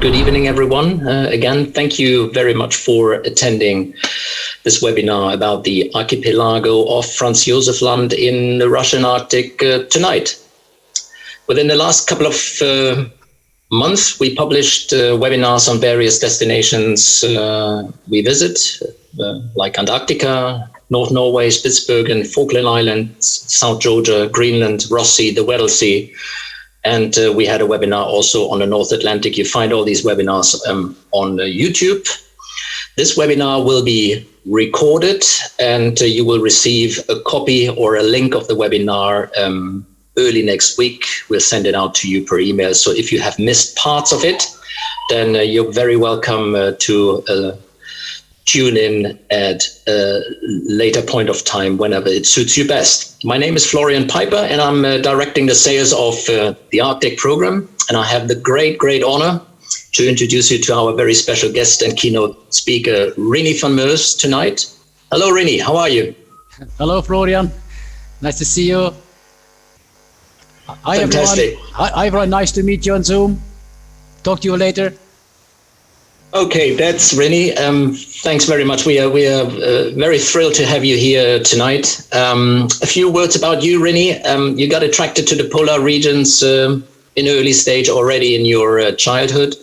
Good evening, everyone. Again, thank you very much for attending this webinar about the archipelago of Franz Josef Land in the Russian Arctic tonight. Within the last couple of months, we published webinars on various destinations we visit, like Antarctica, North Norway, Spitsbergen, Falkland Islands, South Georgia, Greenland, Ross Sea, the Weddell Sea. And we had a webinar also on the North Atlantic. You find all these webinars on YouTube. This webinar will be recorded, and you will receive a copy or a link of the webinar early next week. We'll send it out to you per email. So if you have missed parts of it, then you're very welcome to tune in at a later point of time whenever it suits you best. My name is Florian Piper, and I'm directing the sales of the Arctic program. And I have the great honor to introduce you to our very special guest and keynote speaker, Rini Von Millers, tonight. Hello, Rini. How are you? Hello, Florian. Nice to see you. Hi, Fantastic. Everyone. Hi, everyone. Nice to meet you on Zoom. Talk to you later. Okay, that's Rini. Thanks very much. We are very thrilled to have you here tonight. A few words about you, Rini. You got attracted to the polar regions in early stage already in your childhood,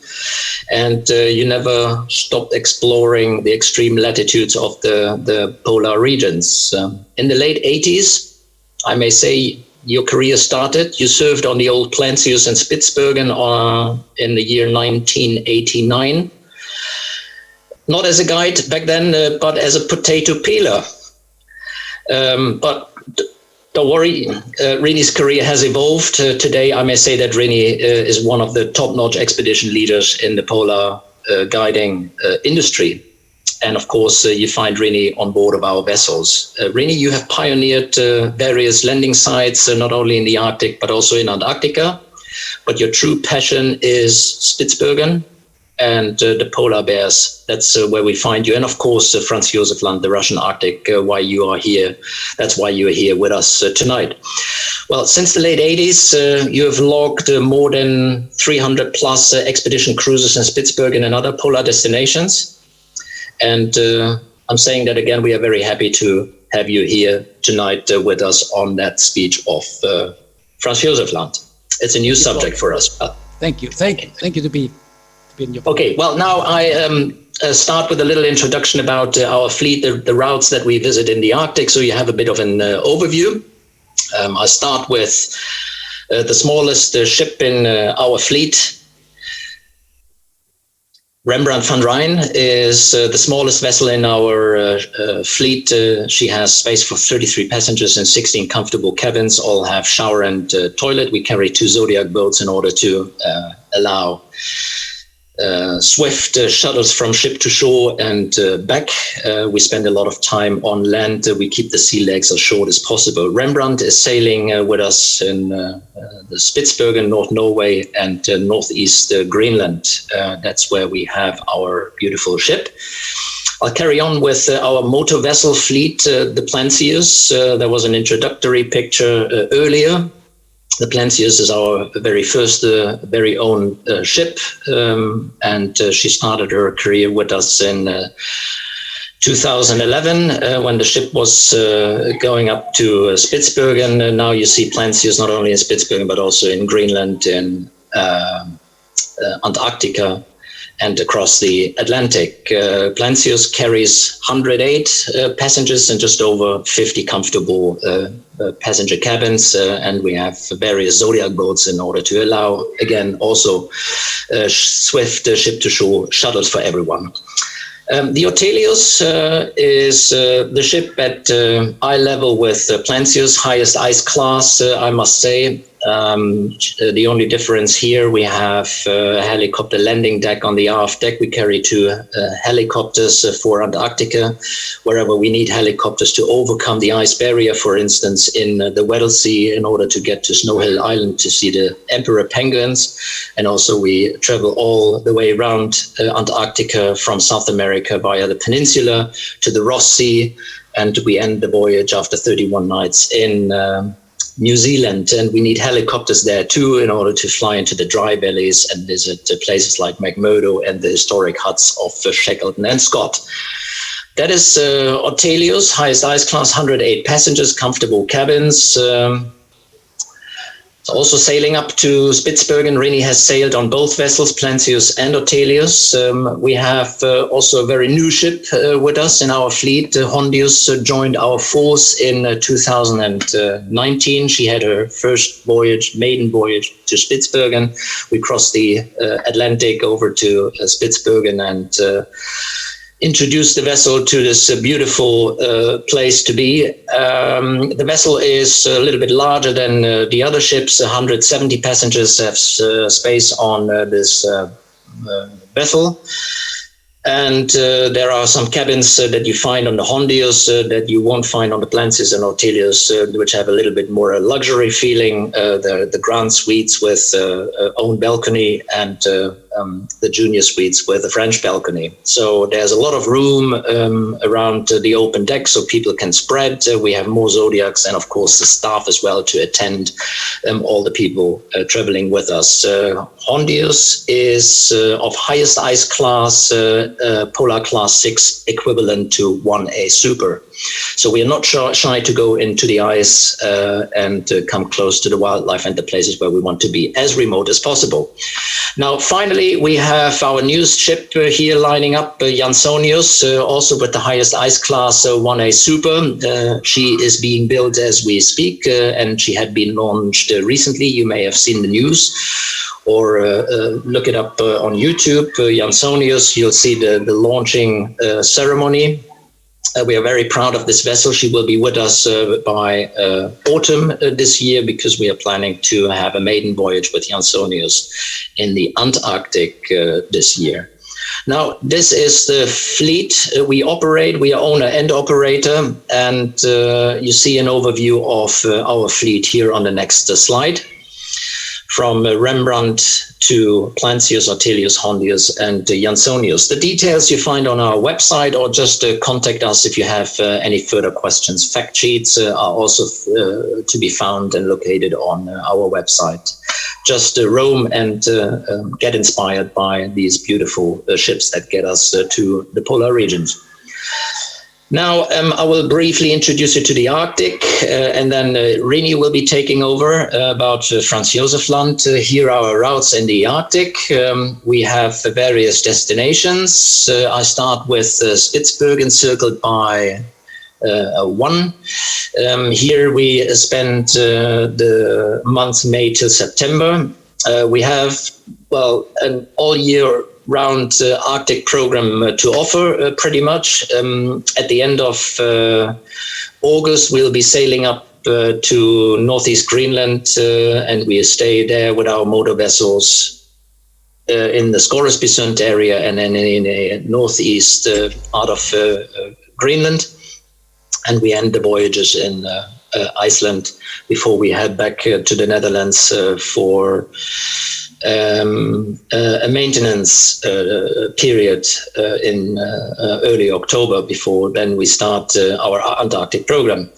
and you never stopped exploring the extreme latitudes of the polar regions. In the late 80s, I may say, your career started. You served on the old Plentius and Spitsbergen in the year 1989. Not as a guide back then, but as a potato peeler. But don't worry, Rini's career has evolved. Today, I may say that Rini is one of the top-notch expedition leaders in the polar guiding industry. And of course, you find Rini on board of our vessels. Rini, you have pioneered various landing sites, not only in the Arctic, but also in Antarctica. But your true passion is Spitsbergen and the polar bears. That's where we find you. And of course, Franz Josef Land, the Russian Arctic, why you are here. That's why you are here with us tonight. Well, since the late 80s, you have logged more than 300 plus expedition cruises in Spitsbergen and other polar destinations. And I'm saying that again, we are very happy to have you here tonight with us on that speech of Franz Josef Land. It's a new subject for us. Thank you. Thank you to be. Okay, well, now I start with a little introduction about our fleet, the routes that we visit in the Arctic, so you have a bit of an overview. I start with the smallest ship in our fleet. Rembrandt van Rijn is the smallest vessel in our fleet. She has space for 33 passengers and 16 comfortable cabins, all have shower and toilet. We carry 2 Zodiac boats in order to allow swift shuttles from ship to shore and back. We spend a lot of time on land. We keep the sea legs as short as possible. Rembrandt is sailing with us in the Spitsbergen, North Norway, and northeast Greenland. That's where we have our beautiful ship. I'll carry on with our motor vessel fleet, the Plentius. There was an introductory picture earlier. The Plentius is our very first, very own ship, and she started her career with us in 2011 when the ship was going up to Spitsbergen. Now you see Plentius not only in Spitsbergen, but also in Greenland, in Antarctica, and across the Atlantic. Plentius carries 108 passengers and just over 50 comfortable passenger cabins, and we have various Zodiac boats in order to allow, again, also swift ship-to-shore shuttles for everyone. The Ortelius is the ship at eye level with Plentius, highest ice class, I must say. The only difference here, we have a helicopter landing deck on the aft deck. We carry 2 helicopters for Antarctica, wherever we need helicopters to overcome the ice barrier, for instance, in the Weddell Sea, in order to get to Snow Hill Island to see the emperor penguins. And also we travel all the way around Antarctica from South America via the peninsula to the Ross Sea, and we end the voyage after 31 nights in New Zealand, and we need helicopters there too in order to fly into the dry valleys and visit places like McMurdo and the historic huts of Shackleton and Scott. That is Ortelius, highest ice class, 108 passengers, comfortable cabins. Also sailing up to Spitsbergen. Rinie has sailed on both vessels, Plentius and Ortelius. We have also a very new ship with us in our fleet. Hondius joined our force in 2019. She had her first voyage, maiden voyage to Spitsbergen. We crossed the Atlantic over to Spitsbergen and introduced the vessel to this beautiful place to be. The vessel is a little bit larger than the other ships. 170 passengers have space on this vessel. And there are some cabins that you find on the Hondius that you won't find on the Plentius and Ortelius, which have a little bit more luxury feeling. The grand suites with own balcony and the junior suites with a French balcony. So there's a lot of room around the open deck so people can spread. We have more Zodiacs and, of course, the staff as well to attend all the people traveling with us. Hondius is of highest ice class, Polar Class 6, equivalent to 1A Super. So we are not shy to go into the ice and come close to the wildlife and the places where we want to be, as remote as possible. Now, finally, we have our newest ship here lining up, Johanssonius, also with the highest ice class, 1A Super. She is being built as we speak, and she had been launched recently. You may have seen the news, or look it up on YouTube. Johanssonius, you'll see the launching ceremony. We are very proud of this vessel. She will be with us by autumn this year, because we are planning to have a maiden voyage with Johanssonius in the Antarctic this year. Now, this is the fleet we operate. We are owner and operator, and you see an overview of our fleet here on the next slide. From Rembrandt to Plentius, Ortelius, Hondius, and Johanssonius. The details you find on our website, or just contact us if you have any further questions. Fact sheets are also to be found and located on our website. Just roam and get inspired by these beautiful ships that get us to the polar regions. Now, I will briefly introduce you to the Arctic, and then Rinie will be taking over about Franz Josef Land. Here are our routes in the Arctic. We have various destinations. I start with Spitsbergen, circled by 1. Here we spend the month May till September. We have, well, an all-year-round Arctic program to offer, pretty much. At the end of August, we'll be sailing up to northeast Greenland, and we stay there with our motor vessels in the Scoresbysund area, and then in the northeast part of Greenland. And we end the voyages in Iceland before we head back to the Netherlands for a maintenance period in early October. Before then we start our Antarctic program.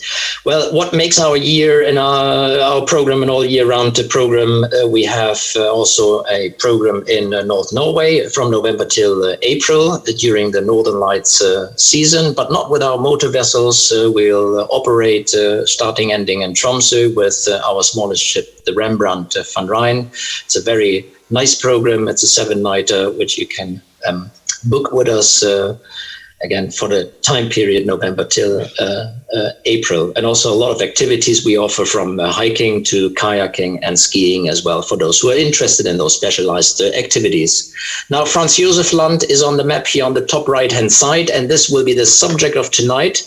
Well, what makes our year and our program an all-year-round program? We have also a program in North Norway from November till April during the Northern Lights season, but not with our motor vessels. We'll operate starting, ending in Tromsø with our smallest ship, the Rembrandt van Rijn. It's a very nice program. It's a 7-nighter, which you can book with us again for the time period November till April. And also a lot of activities we offer, from hiking to kayaking and skiing as well, for those who are interested in those specialized activities. Now, Franz Josef Land is on the map here on the top right-hand side, and this will be the subject of tonight.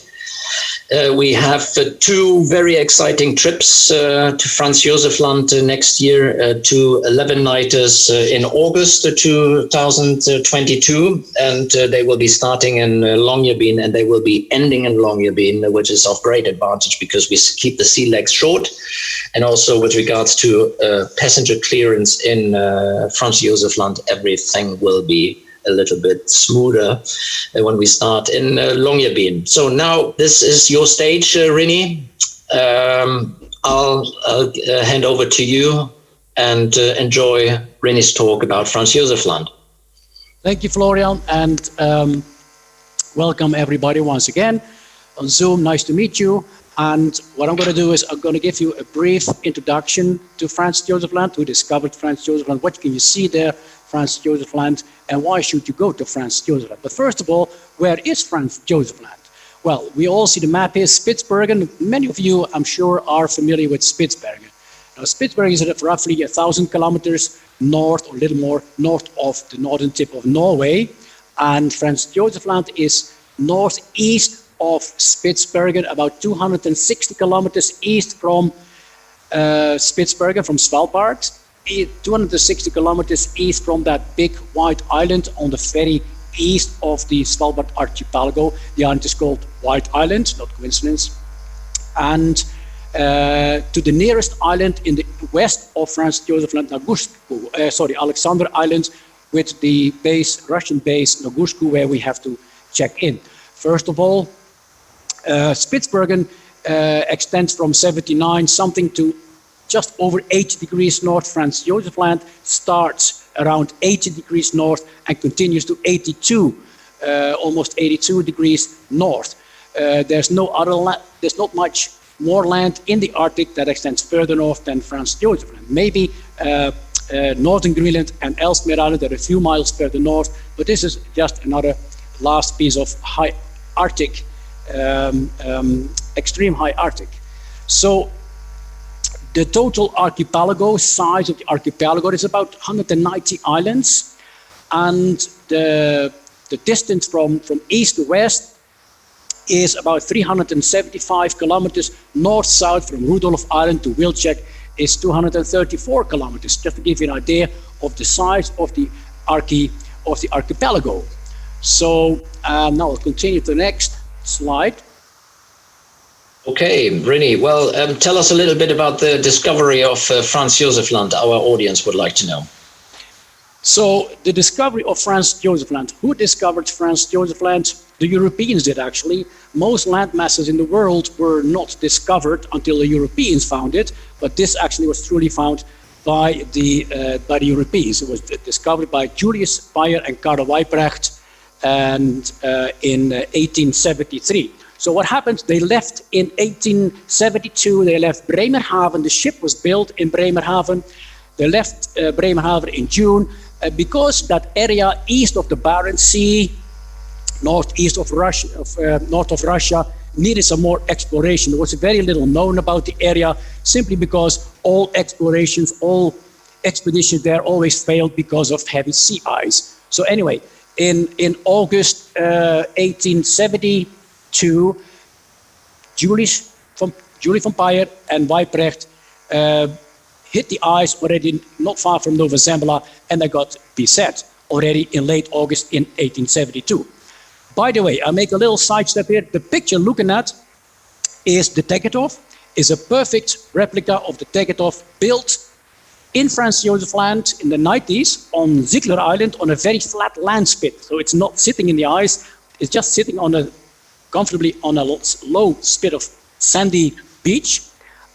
We have 2 very exciting trips to Franz Josef Land next year, 2 11-nighters in August 2022, and they will be starting in Longyearbyen, and they will be ending in Longyearbyen, which is of great advantage because we keep the sea legs short. And also with regards to passenger clearance in Franz Josef Land, everything will be a little bit smoother when we start in Longyearbyen. So now this is your stage, Rinie. I'll hand over to you and enjoy Rinie's talk about Franz Josef Land. Thank you, Florian, and welcome everybody once again on Zoom. Nice to meet you. And what I'm going to do is I'm going to give you a brief introduction to Franz Josef Land, who discovered Franz Josef Land, what can you see there, Franz Josef Land, and why should you go to Franz Josef Land. But first of all, where is Franz Josef Land? Well, we all see the map here, Spitsbergen. Many of you, I'm sure, are familiar with Spitsbergen. Now, Spitsbergen is at roughly 1,000 kilometers north, or a little more, north of the northern tip of Norway. And Franz Josef Land is northeast of Spitsbergen, about 260 kilometers east from Spitsbergen, from Svalbard, 260 kilometers east from that big white island on the very east of the Svalbard archipelago. The island is called White Island, not coincidence. And to the nearest island in the west of Franz Josef Land, Alexander Island, with the base, Russian base Nagushku, where we have to check in. First of all, Spitsbergen extends from 79 something to just over 80 degrees north. Franz Josef Land starts around 80 degrees north and continues to 82, almost 82 degrees north. There's not much more land in the Arctic that extends further north than Franz Josef Land. Maybe northern Greenland and Ellesmere Island are a few miles further north, but this is just another last piece of high Arctic, extreme high Arctic. So the total archipelago size of the archipelago is about 190 islands, and the distance from east to west is about 375 kilometers. North-south from Rudolph Island to Wilczek is 234 kilometers, just to give you an idea of the size of the archipelago. So now I'll continue to the next slide. Okay, Rinie, well, tell us a little bit about the discovery of Franz Josef Land. Our audience would like to know. So the discovery of Franz Josef Land. Who discovered Franz Josef Land? The Europeans did, actually. Most land masses in the world were not discovered until the Europeans found it, but this actually was truly found by the Europeans. It was discovered by Julius Bayer and Karl Weibrecht and in 1873. So what happened? They left in 1872. They left Bremerhaven. The ship was built in Bremerhaven. They left Bremerhaven in June because that area east of the Barents Sea, northeast of Russia, north of Russia, needed some more exploration. There was very little known about the area, simply because all explorations, all expeditions there always failed because of heavy sea ice. So anyway, in August 1872, Julie von Bayer and Weibrecht hit the ice already not far from Nova Zembla, and they got beset already in late August in 1872. By the way, I'll make a little sidestep here. The picture looking at is the Tegethoff, is a perfect replica of the Tegethoff built in Franz Josef Land in the 90s on Ziegler Island on a very flat land spit. So it's not sitting in the ice, it's just sitting comfortably on a low spit of sandy beach,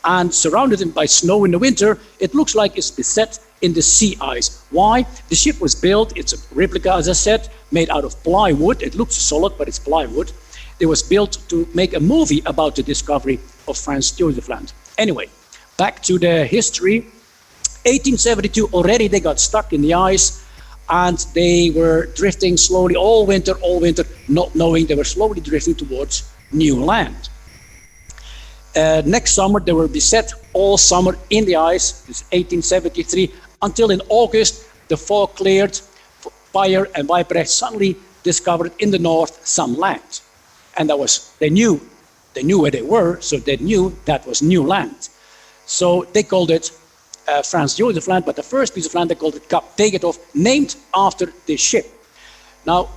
and surrounded by snow in the winter. It looks like it's beset in the sea ice. Why? The ship was built, it's a replica, as I said, made out of plywood. It looks solid, but it's plywood. It was built to make a movie about the discovery of Franz Josef Land. Anyway, back to the history. 1872, already they got stuck in the ice, and they were drifting slowly all winter, not knowing they were slowly drifting towards new land. Next summer, they were beset all summer in the ice, it's 1873, until in August, the fog cleared. Bayer and Weibrecht suddenly discovered in the north some land. And they knew where they were, so they knew that was new land. So they called it Franz Josef Land, but the first piece of land they called it Kap Tegethoff, named after this ship. Now,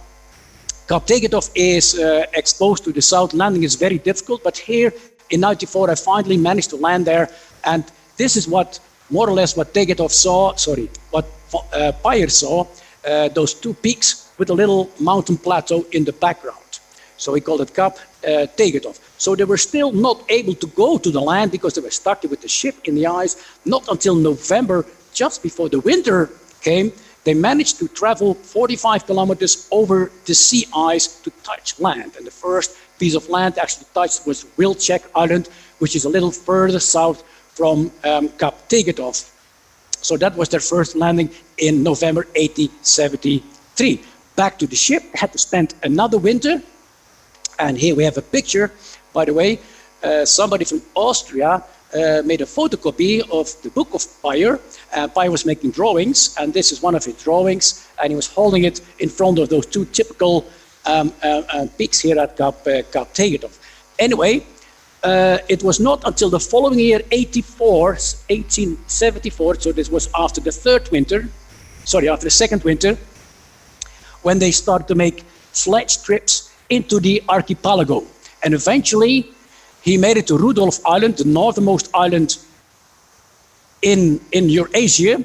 Kap Tegethoff is exposed to the south. Landing is very difficult, but here in 94 I finally managed to land there, and this is what more or less what Tegethoff saw, what Bayer saw, those two peaks with a little mountain plateau in the background. So he called it Cap Tegethoff. So they were still not able to go to the land because they were stuck with the ship in the ice. Not until November, just before the winter came, they managed to travel 45 kilometers over the sea ice to touch land. And the first piece of land actually touched was Wilczek Island, which is a little further south from Cap Tegethoff. So that was their first landing in November 1873. Back to the ship, had to spend another winter. And here we have a picture, by the way. Somebody from Austria made a photocopy of the book of Payer. Payer was making drawings, and this is one of his drawings, and he was holding it in front of those two typical peaks here at Cap Tegethoff. Anyway, it was not until the following year, 1874, so this was after the after the second winter, when they started to make sledge trips into the archipelago. And eventually, he made it to Rudolph Island, the northernmost island in Eurasia.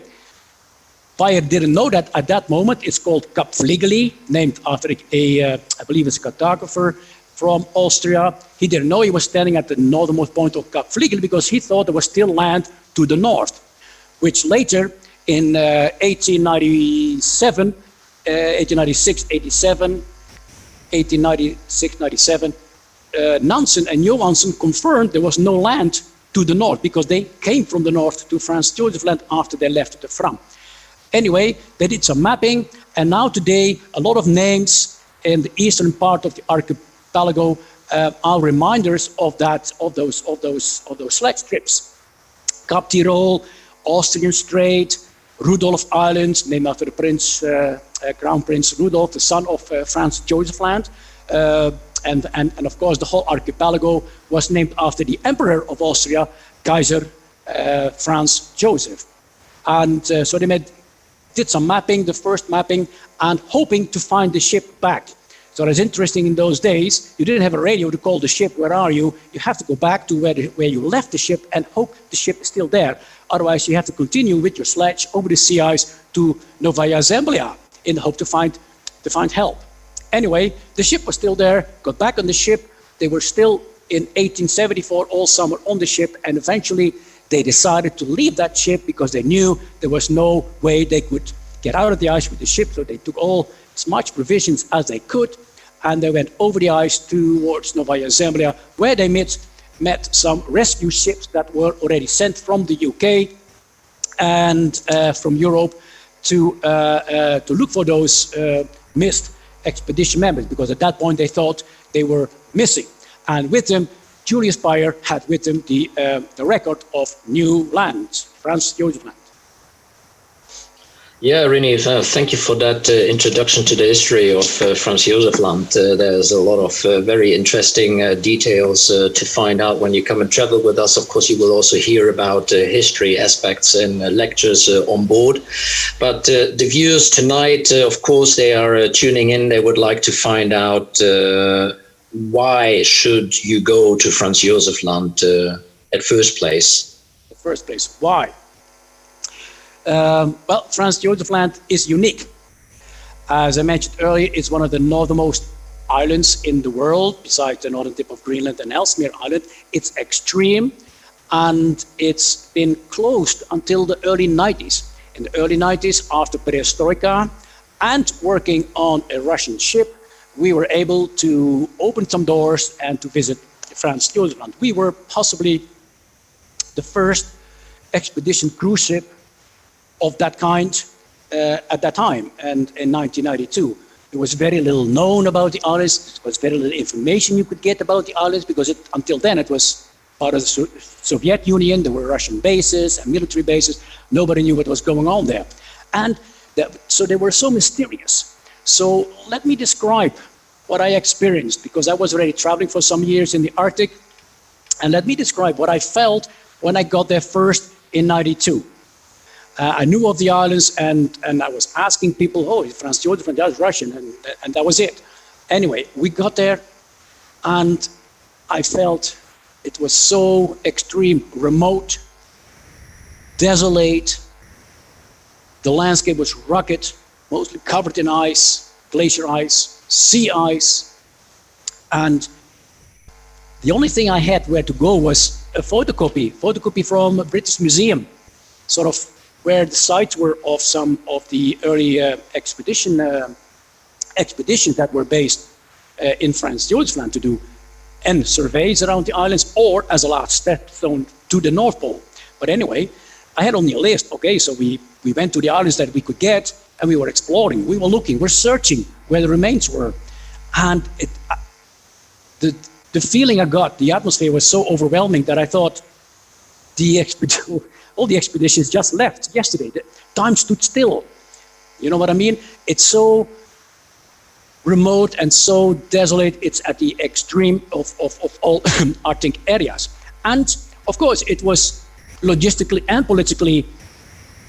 Bayer didn't know that at that moment. It's called Cap Fligely, named after I believe it's a cartographer from Austria. He didn't know he was standing at the northernmost point of Cap Fligely because he thought there was still land to the north, which later in 1897, 1896, 87, 1896, 97, Nansen and Johansson confirmed there was no land to the north because they came from the north to Franz Josef Land after they left the Fram. Anyway, they did some mapping, and now today a lot of names in the eastern part of the archipelago are reminders of those sledge trips. Cap Tirol, Austrian Strait, Rudolph Island, named after the Crown Prince Rudolph, the son of Franz Josef Land. And of course, the whole archipelago was named after the Emperor of Austria, Kaiser Franz Josef. And so they did some mapping, the first mapping, and hoping to find the ship back. So it's interesting, in those days, you didn't have a radio to call the ship, where are you? You have to go back to where you left the ship and hope the ship is still there. Otherwise, you have to continue with your sledge over the sea ice to Novaya Zemlya in the hope to find help. Anyway, the ship was still there, got back on the ship. They were still in 1874 all summer on the ship, and eventually they decided to leave that ship because they knew there was no way they could get out of the ice with the ship. So they took all as much provisions as they could, and they went over the ice towards Novaya Zemlya, where they met some rescue ships that were already sent from the UK and from Europe to look for those missed expedition members, because at that point they thought they were missing. And with them, Julius Bayer had with him the record of new lands, Franz Josef Land. Yeah, Rini, thank you for that introduction to the history of Franz Josef Land. There's a lot of very interesting details to find out when you come and travel with us. Of course, you will also hear about history aspects and lectures on board. But the viewers tonight, of course, they are tuning in. They would like to find out why should you go to Franz Josef Land at first place? The first place, why? Well, Franz Josef Land is unique. As I mentioned earlier, it's one of the northernmost islands in the world, besides the northern tip of Greenland and Ellesmere Island. It's extreme, and it's been closed until the early 90s. In the early 90s, after Perestroika, and working on a Russian ship, we were able to open some doors and to visit Franz Josef Land. We were possibly the first expedition cruise ship of that kind at that time, and in 1992. There was very little known about the islands. There was very little information you could get about the islands, because until then it was part of the Soviet Union. There were Russian bases and military bases. Nobody knew what was going on there. And so they were so mysterious. So let me describe what I experienced, because I was already traveling for some years in the Arctic. And let me describe what I felt when I got there first in 92. I knew of the islands, and I was asking people, oh, Franz Josef, and that was Russian, and that was it. Anyway, we got there, and I felt it was so extreme, remote, desolate. The landscape was rugged, mostly covered in ice, glacier ice, sea ice. And the only thing I had where to go was a photocopy from a British museum, sort of where the sites were of some of the early expeditions that were based in Franz Josef Land to do and surveys around the islands, or as a last stepstone to the North Pole. But anyway, I had only a list. Okay, so we went to the islands that we could get, and we were exploring, we were looking, we're searching where the remains were. And the feeling I got, the atmosphere was so overwhelming that I thought all the expeditions just left yesterday. The time stood still. You know what I mean? It's so remote and so desolate. It's at the extreme of all Arctic areas. And of course, it was logistically and politically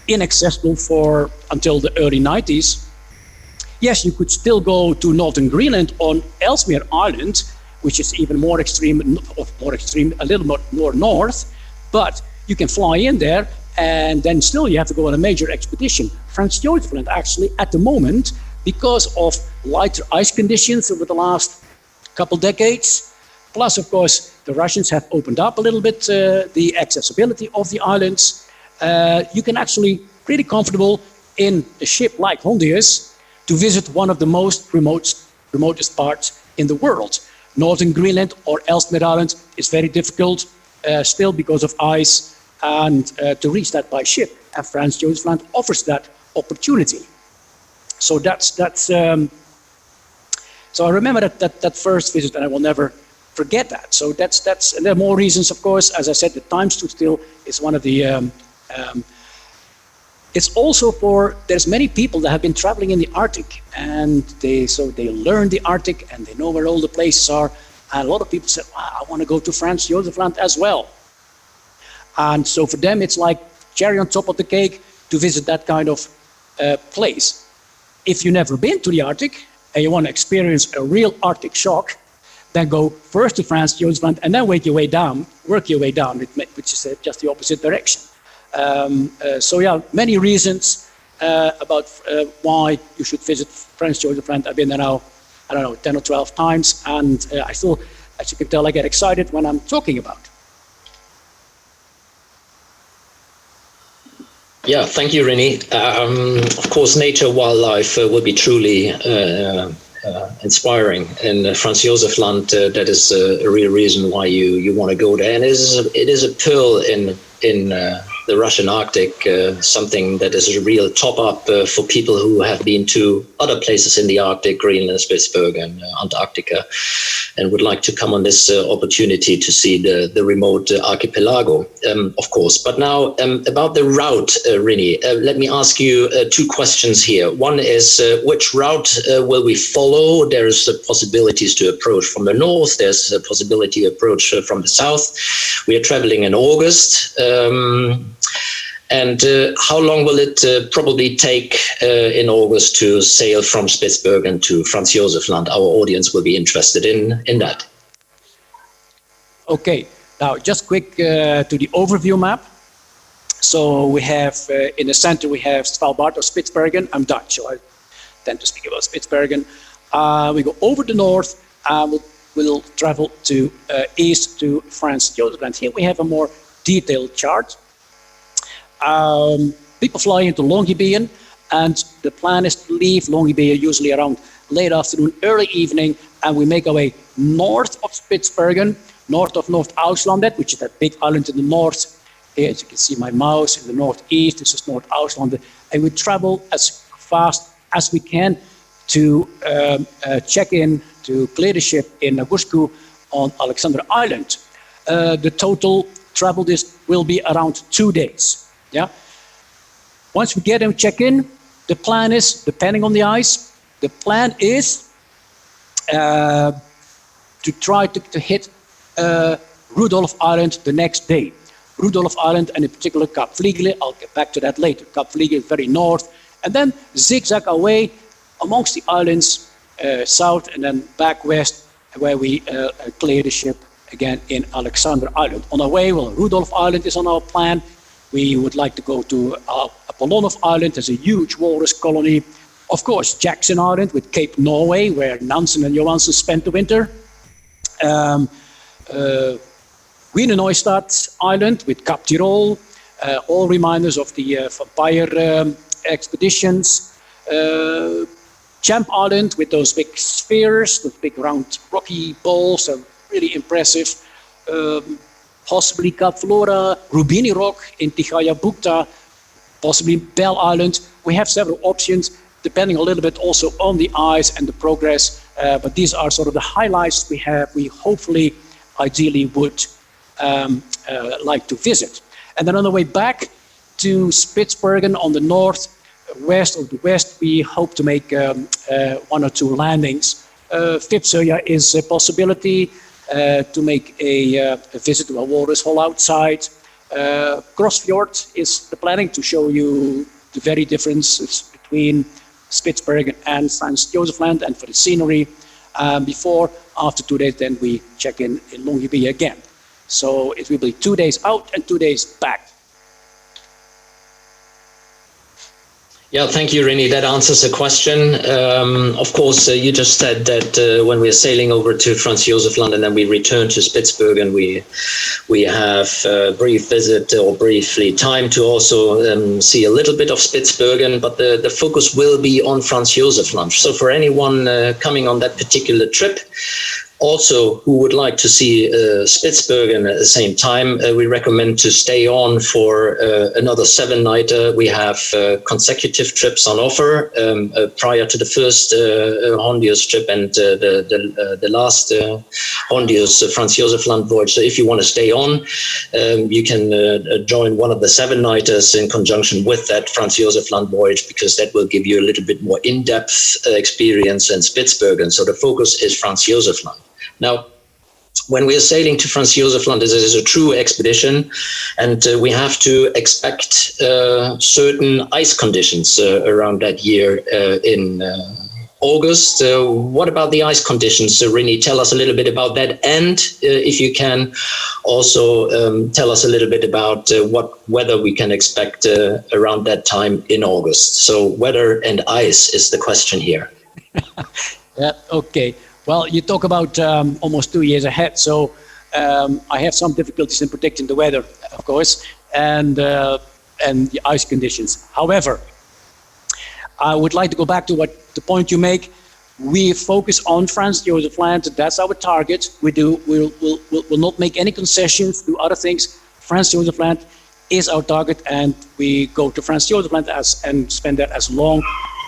inaccessible until the early 90s. Yes, you could still go to northern Greenland on Ellesmere Island, which is even more extreme, a little more north, but you can fly in there, and then still you have to go on a major expedition. Franz Josef Land actually, at the moment, because of lighter ice conditions over the last couple decades, plus, of course, the Russians have opened up a little bit the accessibility of the islands. You can actually pretty comfortable in a ship like Hondius to visit one of the most remotest parts in the world. Northern Greenland or Ellesmere Island is very difficult still because of ice, and to reach that by ship. And Franz Josef Land offers that opportunity. So so I remember that first visit, and I will never forget that. So that's and there are more reasons, of course. As I said, the time stood still is one of the. It's also there's many people that have been traveling in the Arctic, and they learn the Arctic and they know where all the places are. And a lot of people said, wow, I want to go to Franz Josef Land as well. And so for them, it's like cherry on top of the cake to visit that kind of place. If you've never been to the Arctic and you want to experience a real Arctic shock, then go first to Franz Josef Land and then work your way down, which is just the opposite direction. So yeah, many reasons about why you should visit Franz Josef Land. I've been there now, 10 or 12 times, and I still, as you can tell, I get excited when I'm talking about. Yeah, thank you, Rini. Of course, nature, wildlife will be truly inspiring. In Franz Josef Land, that is a real reason why you want to go there. And it is a pearl in the Russian Arctic, something that is a real top-up for people who have been to other places in the Arctic, Greenland, Spitsbergen, Antarctica, and would like to come on this opportunity to see the remote archipelago, of course. But now about the route, Rini, let me ask you two questions here. One is, which route will we follow? There's possibilities to approach from the north. There's a possibility to approach from the south. We are traveling in August. And how long will it probably take in August to sail from Spitsbergen to Franz Josef Land? Our audience will be interested in that. Okay, now just quick to the overview map. So we have in the center we have Svalbard or Spitsbergen. I'm Dutch, so I tend to speak about Spitsbergen. We go over the north. We'll travel to east to Franz Josef Land. Here we have a more detailed chart. People fly into Longyearbyen, and the plan is to leave Longyearbyen usually around late afternoon, early evening, and we make our way north of Spitsbergen, north of Noord-Auslandet, which is that big island in the north. Here, as you can see my mouse in the northeast, this is Noord-Auslandet, and we travel as fast as we can to check in, to clear the ship in Nagushku on Alexander Island. The total travel distance will be around 2 days. Yeah. Once we get and check in, the plan is, depending on the ice, the plan is to try to hit Rudolph Island the next day. Rudolph Island, and in particular Cap Vliegele, I'll get back to that later. Cap Vliegele is very north, and then zigzag our way amongst the islands, south and then back west, where we clear the ship again in Alexander Island. On our way, well, Rudolph Island is on our plan. We would like to go to Apollonov Island. There's a huge walrus colony. Of course, Jackson Island with Cape Norway, where Nansen and Johansson spent the winter. Rudolph Island with Cap Tirol, all reminders of the vampire expeditions. Champ Island with those big spheres, those big round rocky balls, are really impressive. Possibly Cap Flora, Rubini Rock in Tigaya Bukta, possibly Bell Island. We have several options, depending a little bit also on the ice and the progress. But these are sort of the highlights we have. We hopefully, ideally, would like to visit. And then on the way back to Spitsbergen on the northwest of the west, we hope to make 1 or 2 landings. Ushuaia is a possibility to make a visit to a walrus hole outside. Crossfjord is the planning to show you the very differences between Spitsbergen and Franz Josef Land, and for the scenery. After 2 days, then we check in Longyearbyen again. So it will be 2 days out and 2 days back. Yeah, thank you, Rini. That answers the question. Of course, you just said that when we're sailing over to Franz Josef Land and then we return to Spitsbergen, we have a brief visit or briefly time to also see a little bit of Spitsbergen, but the focus will be on Franz Josef Land. So for anyone coming on that particular trip, also who would like to see Spitsbergen at the same time, we recommend to stay on for another 7-nighter. We have consecutive trips on offer prior to the first Hondius trip and the last Hondius Franz Josef Land voyage. So if you want to stay on, you can join one of the 7-nighters in conjunction with that Franz Josef Land voyage, because that will give you a little bit more in-depth experience in Spitsbergen. So the focus is Franz Josef Land. Now, when we are sailing to Franz Josef Land, this is a true expedition, and we have to expect certain ice conditions around that year in August. What about the ice conditions? Rini, tell us a little bit about that, and if you can, also tell us a little bit about what weather we can expect around that time in August. So weather and ice is the question here. Yeah, okay. Well, you talk about almost 2 years ahead, so I have some difficulties in predicting the weather, of course, and the ice conditions. However, I would like to go back to the point you make. We focus on Franz Josef Land. That's our target. We'll not make any concessions to other things. Franz Josef Land is our target, and we go to Franz Josef Land and spend that as long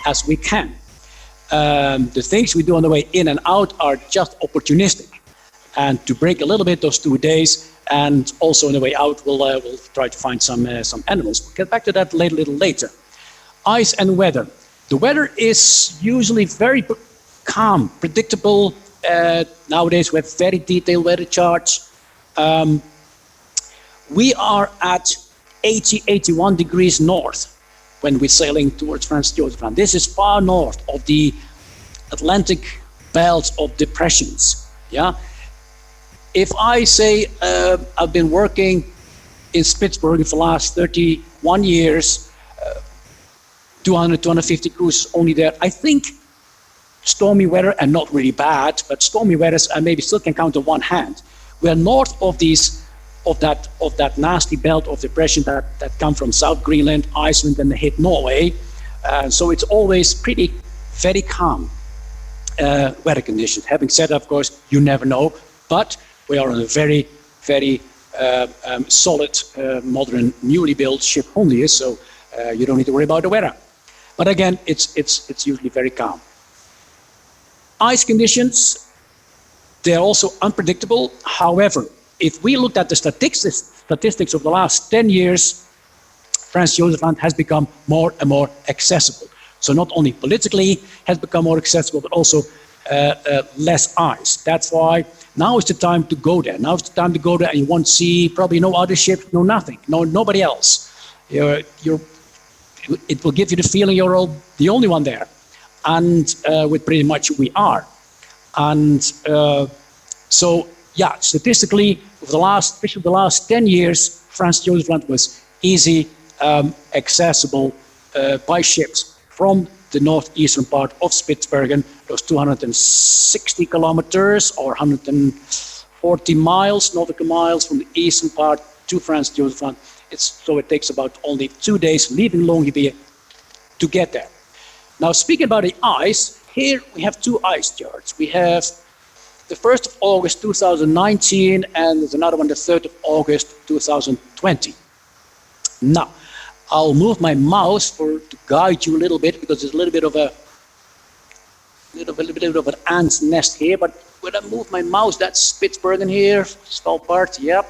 as we can. The things we do on the way in and out are just opportunistic, and to break a little bit those 2 days, and also on the way out we'll try to find some animals. We'll get back to that a little later. Ice and weather. The weather is usually very calm, predictable. Nowadays we have very detailed weather charts. We are at 81 degrees north when we're sailing towards Franz Josef Land. This is far north of the Atlantic belt of depressions. Yeah. If I say I've been working in Spitsbergen for the last 31 years, 200, 250 cruises only there, I think stormy weather, and not really bad, but stormy weather I maybe still can count on one hand. We're north of that nasty belt of depression that come from South Greenland, Iceland, and they hit Norway. So it's always very calm weather conditions. Having said that, of course, you never know, but we are on a very, very solid, modern, newly built ship Hondius, so you don't need to worry about the weather. But again, it's usually very calm. Ice conditions, they're also unpredictable. However, if we looked at the statistics of the last 10 years, Franz Josef Land has become more and more accessible. So not only politically has become more accessible, but also less ice. That's why now is the time to go there. Now is the time to go there, and you won't see probably no other ships, no nothing, nobody else. It will give you the feeling you're the only one there, and with pretty much we are. And so, yeah, statistically, over especially the last 10 years, Franz Josef Land was easy, accessible by ships from the northeastern part of Spitsbergen, those 260 kilometers or 140 miles, nautical miles from the eastern part to Franz Josef Land. So it takes about only 2 days leaving Longyearbyen to get there. Now, speaking about the ice, here we have two ice charts. We have the 1st of August 2019, and there's another one, the 3rd of August 2020. Now, I'll move my mouse to guide you a little bit, because there's a little bit of an ant's nest here. But when I move my mouse, that's Spitsbergen here, Svalbard, yeah.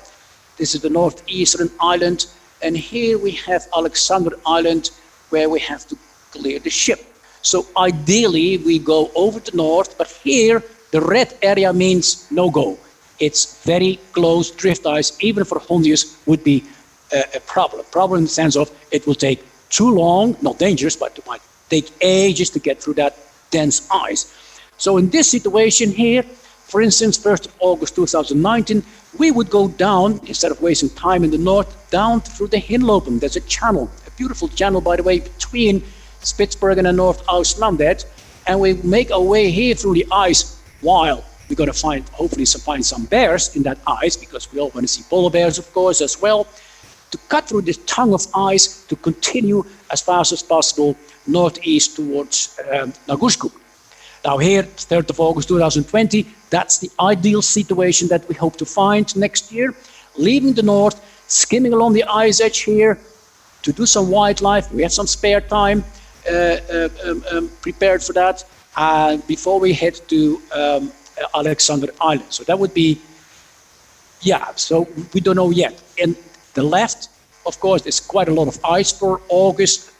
This is the northeastern island, and here we have Alexander Island, where we have to clear the ship. So ideally, we go over the north, but here, the red area means no-go. It's very close drift ice. Even for Hondius would be a problem. Problem in the sense of it will take too long, not dangerous, but it might take ages to get through that dense ice. So in this situation here, for instance, 1st of August 2019, we would go down, instead of wasting time in the north, down through the Hinlopen. There's a channel, a beautiful channel, by the way, between Spitsbergen and North Auslandet, and we make our way here through the ice, while we're going to hopefully find some bears in that ice, because we all want to see polar bears, of course, as well, to cut through this tongue of ice to continue as fast as possible northeast towards Nagushku. Now here, 3rd of August 2020, that's the ideal situation that we hope to find next year. Leaving the north, skimming along the ice edge here to do some wildlife. We have some spare time prepared for that before we head to Alexander Island. So that would be, yeah, so we don't know yet. And the left, of course, there's quite a lot of ice for August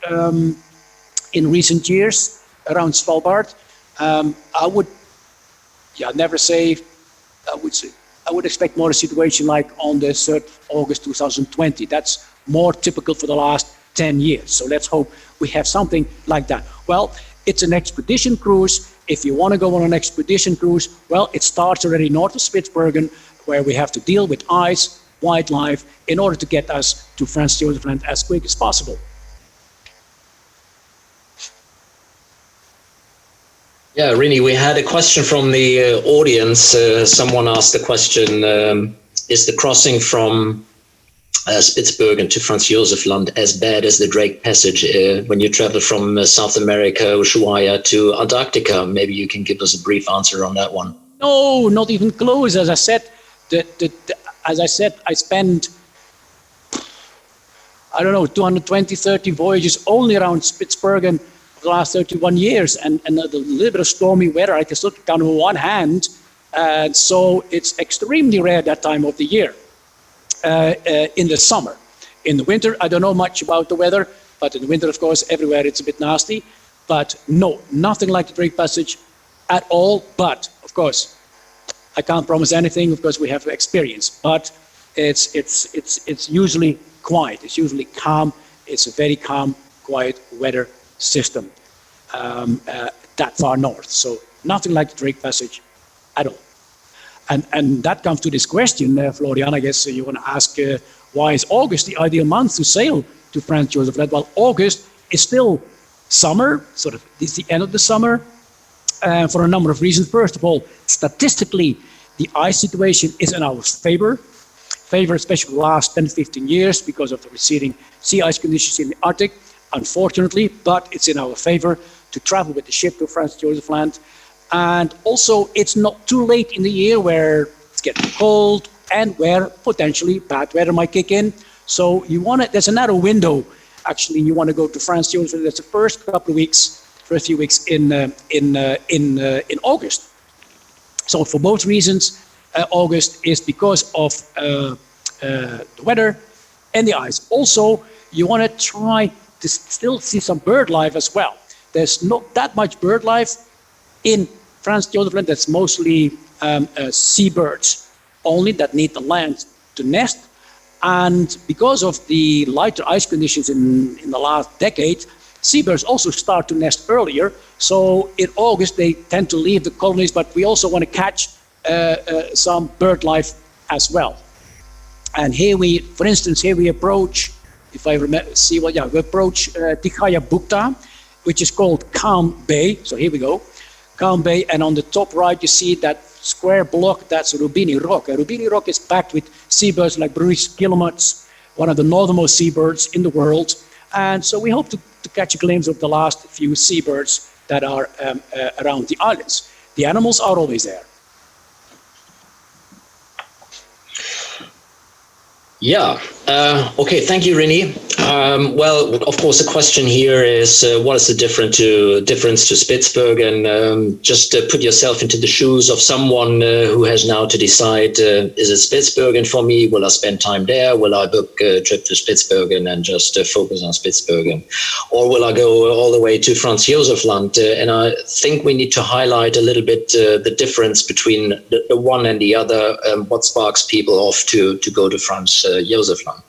in recent years around Svalbard. I would expect more a situation like on the 3rd of August 2020. That's more typical for the last 10 years. So let's hope we have something like that. Well, it's an expedition cruise. If you want to go on an expedition cruise, well, it starts already north of Spitsbergen, where we have to deal with ice, wildlife, in order to get us to Franz Josef Land as quick as possible. Yeah, Rini, we had a question from the audience. Someone asked the question, is the crossing from Spitsbergen to Franz Josef Land as bad as the Drake Passage when you travel from South America, Ushuaia to Antarctica? Maybe you can give us a brief answer on that one. No, not even close. As I said, I spent, I don't know, 220, 30 voyages only around Spitsbergen for the last 31 years, and a little bit of stormy weather. I can still count on one hand, and so it's extremely rare that time of the year. In the summer. In the winter, I don't know much about the weather, but in the winter, of course, everywhere it's a bit nasty. But no, nothing like the Drake Passage at all. But of course, I can't promise anything because we have experience. But it's usually quiet. It's usually calm. It's a very calm, quiet weather system that far north. So nothing like the Drake Passage at all. And that comes to this question, Florian, I guess you want to ask, why is August the ideal month to sail to Franz Josef Land? Well, August is still summer, sort of, it's the end of the summer, for a number of reasons. First of all, statistically, the ice situation is in our favor, especially the last 10, 15 years, because of the receding sea ice conditions in the Arctic, unfortunately, but it's in our favor to travel with the ship to Franz Josef Land. And also, it's not too late in the year where it's getting cold and where potentially bad weather might kick in. So there's another window, actually, you want to go to Franz Josef. That's the first few weeks in August. So for both reasons, August is because of the weather and the ice. Also, you want to try to still see some bird life as well. There's not that much bird life in Franz Josef Land. That's mostly seabirds only that need the land to nest. And because of the lighter ice conditions in the last decade, seabirds also start to nest earlier. So in August, they tend to leave the colonies, but we also want to catch some bird life as well. And here we approach, we approach Tikhaya Bukta which is called Calm Bay. So here we go, Calm Bay, and on the top right you see that square block, that's Rubini Rock. Rubini Rock is packed with seabirds like Bruce guillemots, one of the northernmost seabirds in the world. And so we hope to catch a glimpse of the last few seabirds that are around the islands. The animals are always there. Yeah. Okay. Thank you, Rini. Well, of course, the question here is what is the difference to Spitsbergen? Just put yourself into the shoes of someone who has now to decide: is it Spitsbergen for me? Will I spend time there? Will I book a trip to Spitsbergen and just focus on Spitsbergen, or will I go all the way to Franz Josef Land? And I think we need to highlight a little bit the difference between the one and the other. What sparks people off to go to Franz Josef Land?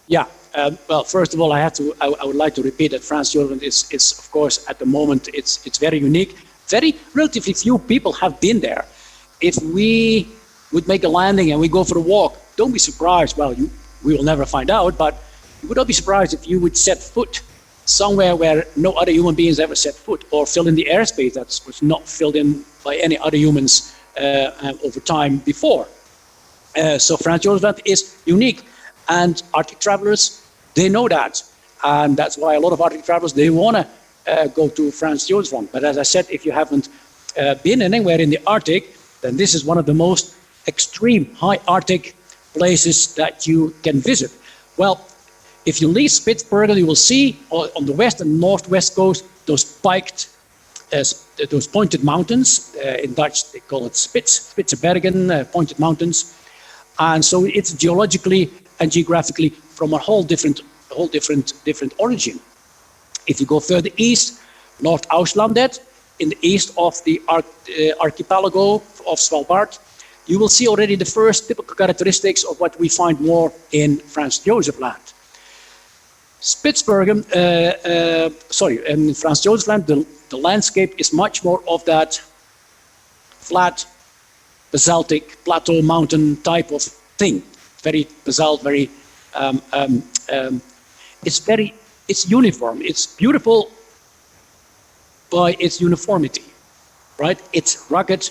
Yeah. Well, first of all, I would like to repeat that Franz Josef is of course, at the moment, it's very unique. Very relatively few people have been there. If we would make a landing and we go for a walk, don't be surprised. Well, we will never find out, but you would not be surprised if you would set foot somewhere where no other human beings ever set foot, or fill in the airspace that was not filled in by any other humans over time before. So Franz Josef Land is unique, and Arctic travelers, they know that, and that's why a lot of Arctic travelers, they want to go to Franz Josef Land. But as I said, if you haven't been anywhere in the Arctic, then this is one of the most extreme high Arctic places that you can visit. Well, if you leave Spitsbergen, you will see on the west and northwest coast those pointed mountains. In Dutch, they call it Spitsbergen, pointed mountains. And so it's geologically and geographically from a whole different origin. If you go further east, North Auslandet, in the east of the archipelago of Svalbard, you will see already the first typical characteristics of what we find more in Franz Josef Land. Spitsbergen, in Franz Josef Land, the landscape is much more of that flat, basaltic, plateau mountain type of thing. Very basalt, very, it's uniform. It's beautiful by its uniformity, right? It's rugged,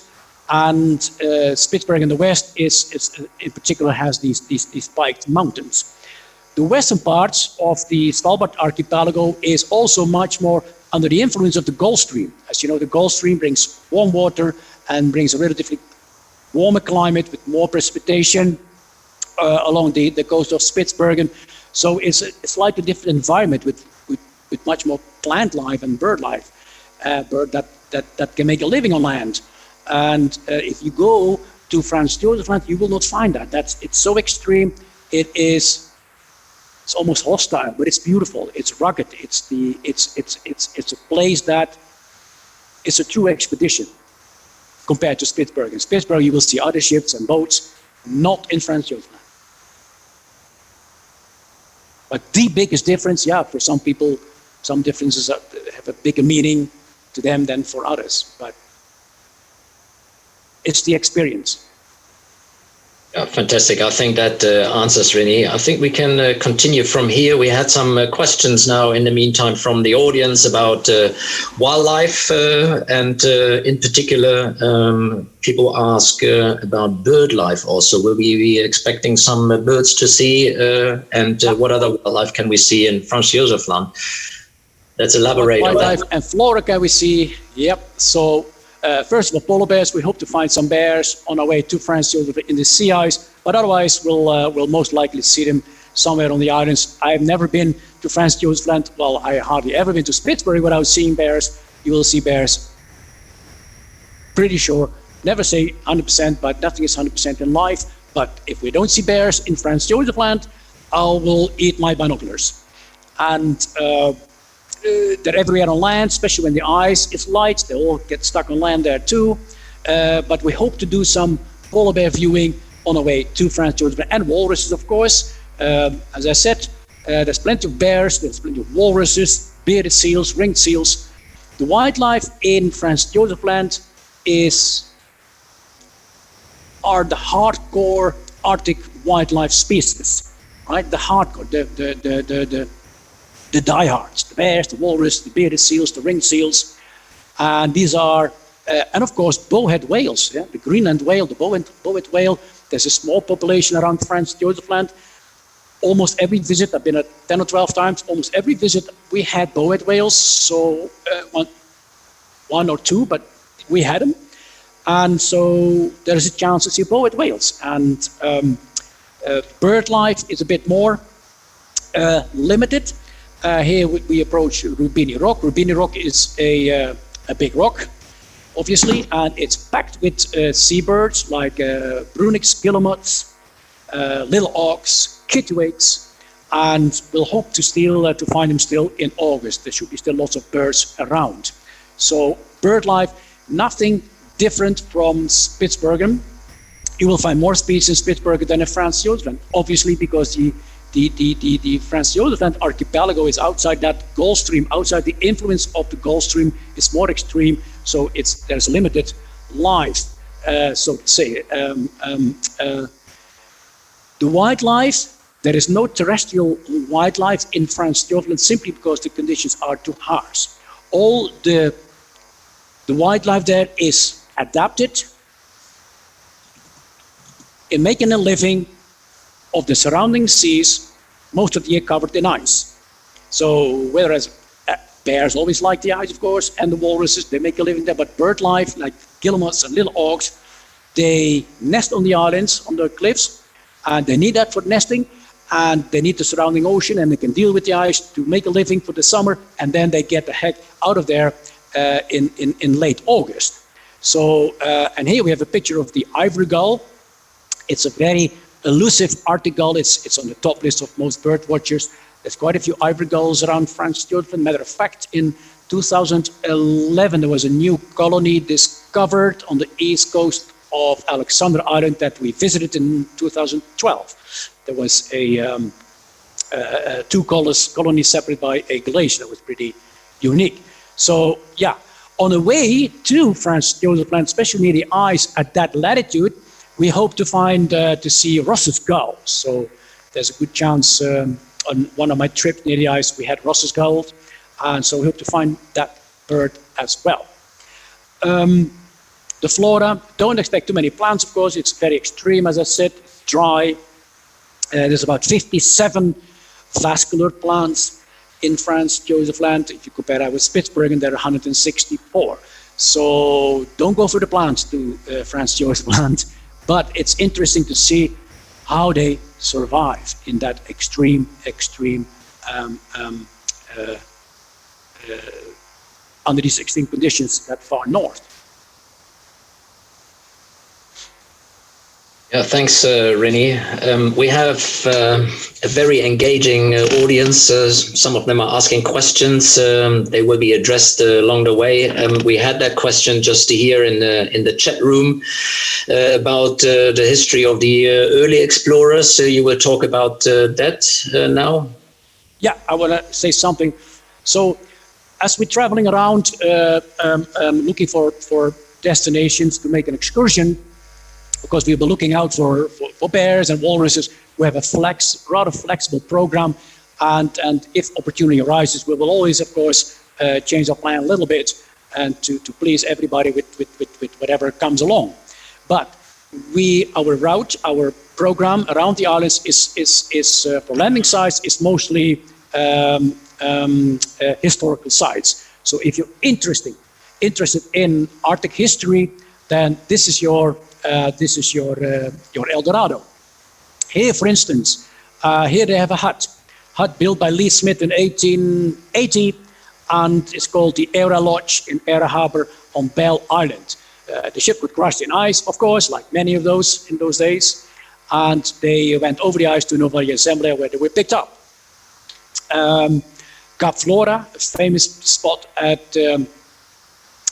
and Spitsbergen in the west is in particular has these spiked mountains. The western parts of the Svalbard archipelago is also much more under the influence of the Gulf Stream. As you know, the Gulf Stream brings warm water and brings a relatively warmer climate with more precipitation along the coast of Spitsbergen. So it's a slightly different environment with much more plant life and bird life, bird that can make a living on land. And if you go to Franz Josef Land, you will not find that. It's so extreme. It's almost hostile, but it's beautiful. It's rugged. It's a place that is a true expedition compared to Spitsbergen. Spitsbergen, you will see other ships and boats, not in Franz Josef Land. But the biggest difference, for some people, some differences have a bigger meaning to them than for others. But it's the experience. Yeah, fantastic. I think that answers, Rinie. I think we can continue from here. We had some questions now in the meantime from the audience about wildlife and in particular people ask about bird life also. Will we be expecting some birds to see and what other wildlife can we see in Franz Josef Land? Let's elaborate on that. Wildlife and flora can we see? Yep. So first of all, polar bears. We hope to find some bears on our way to Franz Josef in the sea ice, but otherwise we'll most likely see them somewhere on the islands. I've never been to Franz Josef Land. Well, I hardly ever been to Spitsbergen without seeing bears. You will see bears. Pretty sure. Never say 100%, but nothing is 100% in life. But if we don't see bears in Franz Josef Land, I will eat my binoculars. And they're everywhere on land, especially when the ice is light. They all get stuck on land there too. But we hope to do some polar bear viewing on our way to Franz Josef Land. And walruses, of course. As I said, there's plenty of bears, there's plenty of walruses, bearded seals, ringed seals. The wildlife in Franz Josef Land are the hardcore Arctic wildlife species, right? The hardcore, the diehards, the bears, the walrus, the bearded seals, the ringed seals. And these are, and of course, bowhead whales, the Greenland whale, the bowhead whale. There's a small population around Franz Josef Land. Almost every visit, I've been at 10 or 12 times, almost every visit we had bowhead whales, so one or two, but we had them. And so there is a chance to see bowhead whales. And bird life is a bit more limited. Here we approach Rubini Rock. Rubini Rock is a big rock, obviously, and it's packed with seabirds like brunix, guillemots, little auks, kittiwakes, and we'll hope to find them still in August. There should be still lots of birds around. So bird life, nothing different from Spitsbergen. You will find more species in Spitsbergen than in Franz Josef Land, obviously because the Franz Josef Land archipelago is outside that Gulf Stream, outside the influence of the Gulf Stream is more extreme, so there's limited life, so to say. The wildlife, there is no terrestrial wildlife in Franz Josef Land simply because the conditions are too harsh. All the wildlife there is adapted in making a living of the surrounding seas, most of the year covered in ice. So whereas bears always like the ice, of course, and the walruses, they make a living there, but bird life, like guillemots and little auks, they nest on the islands, on the cliffs, and they need that for nesting, and they need the surrounding ocean, and they can deal with the ice to make a living for the summer, and then they get the heck out of there in late August. So, and here we have a picture of the ivory gull. It's a very elusive Arctic gull. It's on the top list of most bird watchers. There's quite a few ivory gulls around Franz Josef Land. Matter of fact, in 2011, there was a new colony discovered on the east coast of Alexander Island that we visited in 2012. There was two colonies separated by a glacier. That was pretty unique. So yeah, on the way to Franz Josef Land, especially near the ice at that latitude, we hope to see Ross's gull. So there's a good chance on one of my trips near the ice we had Ross's gulls, and so we hope to find that bird as well. The flora, don't expect too many plants, of course. It's very extreme, as I said, dry. There's about 57 vascular plants in Franz Josef Land. If you compare that with Spitsbergen, there are 164. So don't go for the plants to Franz Josef Land, but it's interesting to see how they survive in that extreme under these extreme conditions that far north. Yeah, thanks, Rini. We have a very engaging audience. Some of them are asking questions. They will be addressed along the way. We had that question just here in the chat room about the history of the early explorers. You will talk about that now? Yeah, I want to say something. So as we're traveling around looking for destinations to make an excursion, because we'll be looking out for bears and walruses, we have a rather flexible program, and if opportunity arises, we will always, of course, change our plan a little bit and to please everybody with whatever comes along. But our program around the islands is for landing sites is mostly historical sites. So if you're interested in Arctic history, then this is your El Dorado. Here, for instance, here they have a hut built by Lee Smith in 1880, and it's called the Era Lodge in Era Harbor on Bell Island. The ship was crushed in ice, of course, like many of those in those days, and they went over the ice to Nova Zembla, where they were picked up. Cap Flora, a famous spot at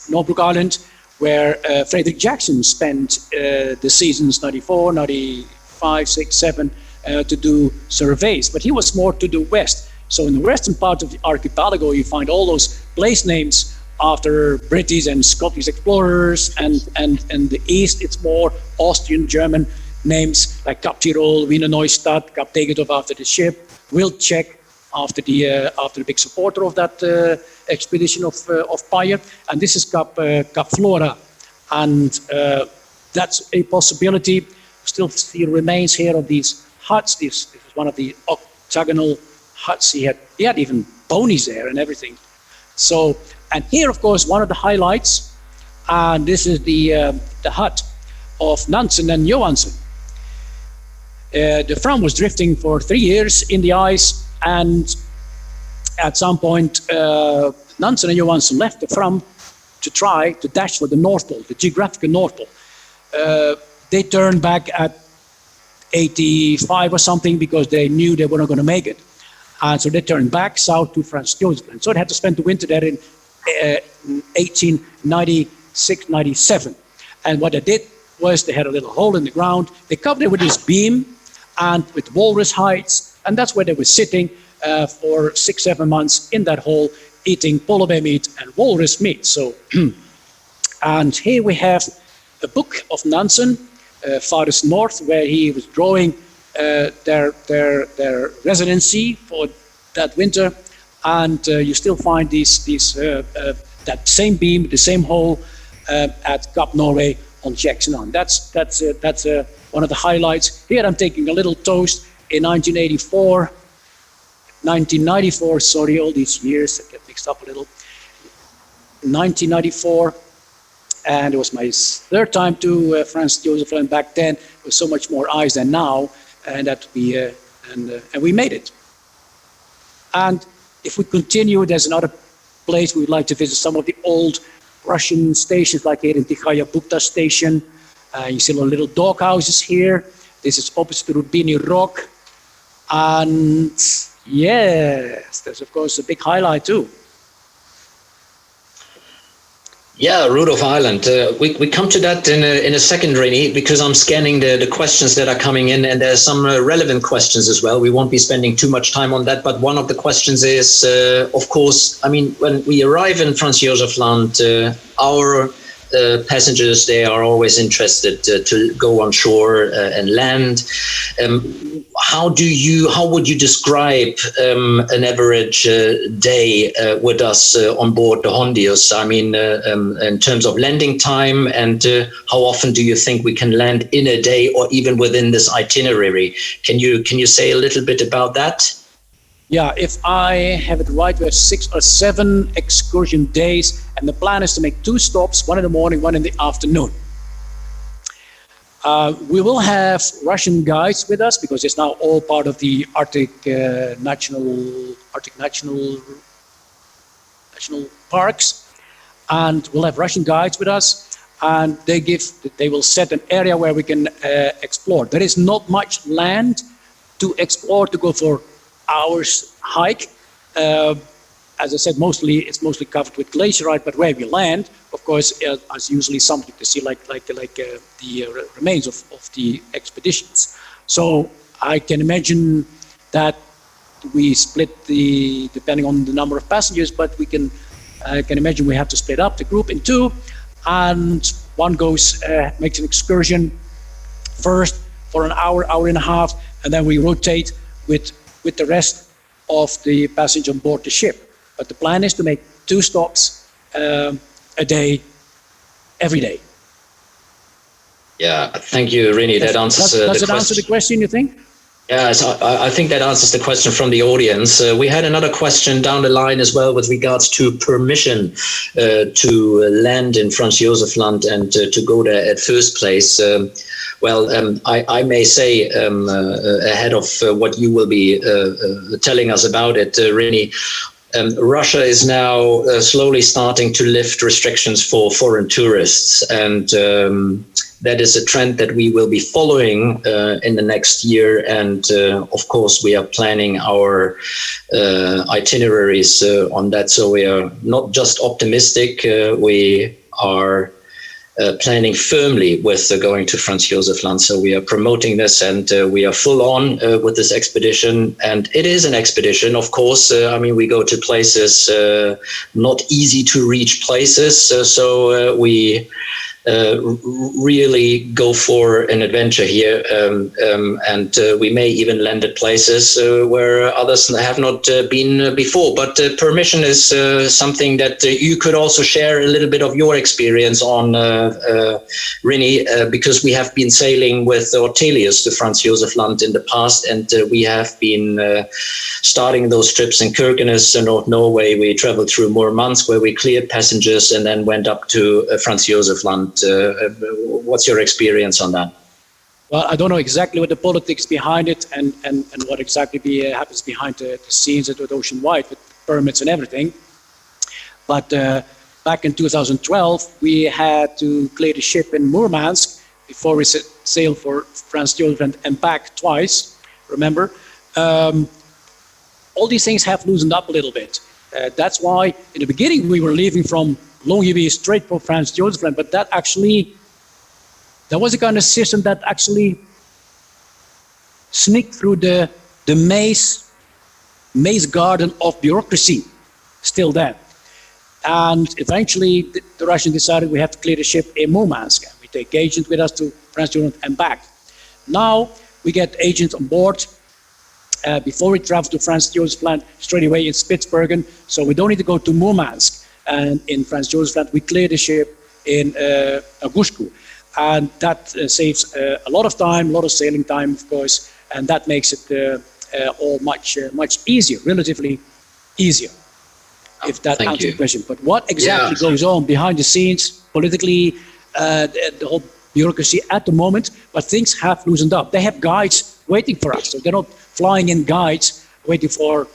Norfolk Island, where Frederick Jackson spent the seasons 94, 95, 6, 7 to do surveys, but he was more to the west. So in the western part of the archipelago, you find all those place names after British and Scottish explorers, and the east, it's more Austrian, German names like Cap Tirol, Wiener Neustadt, Cap Tegethoff after the ship, Wilczek, after the big supporter of that expedition of Payer. And this is Cap Flora, and that's a possibility. Still see remains here of these huts. This is one of the octagonal huts. He had even ponies there and everything. So, and here, of course, one of the highlights, and this is the hut of Nansen and Johansson. The Fram was drifting for 3 years in the ice, and at some point, Nansen and Johansson left the Fram to try to dash for the North Pole, the geographical North Pole. They turned back at 85 or something because they knew they were not going to make it. And so they turned back south to Franz Josef. And so they had to spend the winter there in 1896, 97. And what they did was they had a little hole in the ground. They covered it with this beam and with walrus hides. And that's where they were sitting for 6-7 months in that hole, eating polar bear meat and walrus meat. So, and here we have a book of Nansen, farthest north, where he was drawing their residency for that winter, and you still find that same beam, the same hole at Cap Norway on Jackson Island. That's one of the highlights. Here I'm taking a little toast in 1994. Sorry, all these years I get mixed up a little. 1994. And it was my third time to Franz Josef, and back then it was so much more ice than now, and that we made it. And if we continue, there's another place we would like to visit, some of the old Russian stations, like here in Tikhaya Bukta station. You see little dog houses here. This is opposite to Rubini Rock, and yes, there's of course a big highlight too. Yeah, Rudolph Island. We come to that in a second, Rini, because I'm scanning the questions that are coming in, and there's some relevant questions as well. We won't be spending too much time on that, but one of the questions is, of course, I mean, when we arrive in Franz Josef Land, our passengers, they are always interested to go on shore and land. How would you describe an average day with us on board the Hondius? I mean, in terms of landing time, and how often do you think we can land in a day or even within this itinerary? Can you say a little bit about that? Yeah, if I have it right, we have 6 or 7 excursion days, and the plan is to make 2 stops, one in the morning, one in the afternoon. We will have Russian guides with us because it's now all part of the Arctic National Parks, and we'll have Russian guides with us, and they will set an area where we can explore. There is not much land to explore, to go for hours hike. As I said, it's mostly covered with glacier, but where we land, of course, is usually something to see, like the remains of the expeditions. So I can imagine that we split depending on the number of passengers, but I can imagine we have to split up the group in 2, and one makes an excursion first for an hour and a half, and then we rotate with the rest of the passengers on board the ship. But the plan is to make 2 stops a day, every day. Yeah, thank you, Rini. That answers the question. Does it answer the question, you think? Yes, I think that answers the question from the audience. We had another question down the line as well with regards to permission to land in Franz Josef Land and to go there at first place. I may say ahead of what you will be telling us about it, Rini, Russia is now slowly starting to lift restrictions for foreign tourists, and that is a trend that we will be following in the next year. And of course, we are planning our itineraries on that. So we are not just optimistic, we are planning firmly with going to Franz Josef Land. So we are promoting this, and we are full on with this expedition. And it is an expedition, of course. I mean, we go to places, not easy to reach places. So we really go for an adventure here, and we may even land at places where others have not been before. But permission is something that you could also share a little bit of your experience on, Rinie, because we have been sailing with Ortelius to Franz Josef Land in the past, and we have been starting those trips in Kirkenes in North Norway. We traveled through Meurs, where we cleared passengers and then went up to Franz Josef Land. What's your experience on that? Well, I don't know exactly what the politics behind it and what exactly happens behind the scenes at Ocean Wide with permits and everything. But back in 2012, we had to clear the ship in Murmansk before we sailed for Franz Josef and back twice, remember? All these things have loosened up a little bit. That's why in the beginning we were leaving from Longyearbyen straight for Franz Josef Land, but there was a kind of system that actually sneaked through the maze garden of bureaucracy, still there. And eventually the Russians decided we have to clear the ship in Murmansk. We take agents with us to Franz Josef and back. Now we get agents on board before we travel to Franz Josef Land straight away in Spitsbergen, so we don't need to go to Murmansk. And in Franz Josef Land, we clear the ship in Augustku. And that saves a lot of time, a lot of sailing time, of course, and that makes it all much easier, relatively easier, if that answers the question. But what exactly goes on behind the scenes, politically, the whole bureaucracy at the moment, but things have loosened up. They have guides waiting for us, so they're not flying in guides waiting for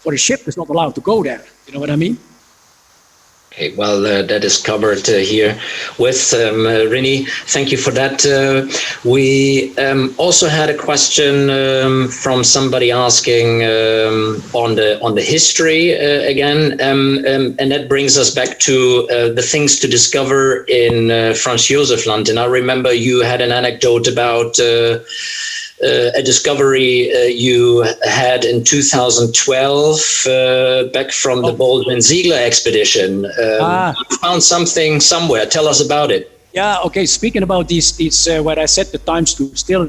a ship that's not allowed to go there. You know what I mean? Okay, well, that is covered here with Rinie. Thank you for that. We also had a question from somebody asking on the history again, and that brings us back to the things to discover in Franz Josef Land. And I remember you had an anecdote about a discovery you had in 2012 back from the Baldwin Ziegler expedition. You found something somewhere. Tell us about it. Yeah, okay. Speaking about these where I set the times to, still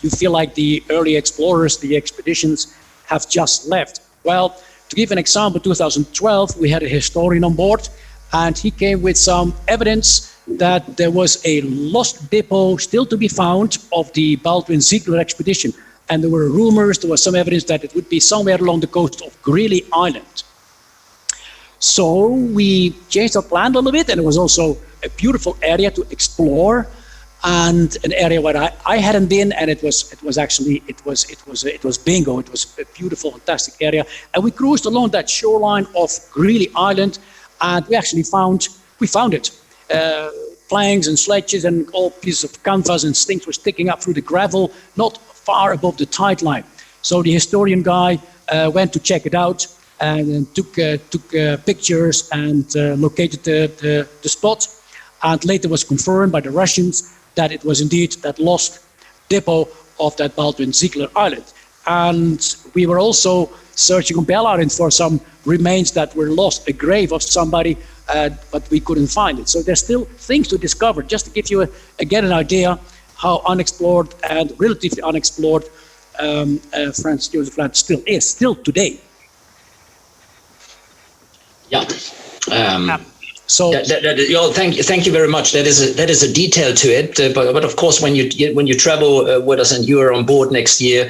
you feel like the early explorers, the expeditions have just left. Well, to give an example, 2012, we had a historian on board, and he came with some evidence that there was a lost depot still to be found of the Baldwin Ziegler expedition. And there were rumors, there was some evidence that it would be somewhere along the coast of Rudolph Island. So we changed our plan a little bit, and it was also a beautiful area to explore, and an area where I hadn't been, and it was bingo. It was a beautiful, fantastic area. And we cruised along that shoreline of Rudolph Island, and we actually found it. Planks and sledges and all pieces of canvas and things were sticking up through the gravel, not far above the tide line. So the historian guy went to check it out and took pictures and located the spot. And later was confirmed by the Russians that it was indeed that lost depot of that Baldwin Ziegler Island. And we were also searching on Bell Island for some remains that were lost, a grave of somebody, but we couldn't find it. So there's still things to discover. Just to give you, again, an idea how unexplored and relatively unexplored Franz Josef Land still is, still today. Yeah. So thank you very much. That is a detail to it. But of course, when you travel with us and you are on board next year,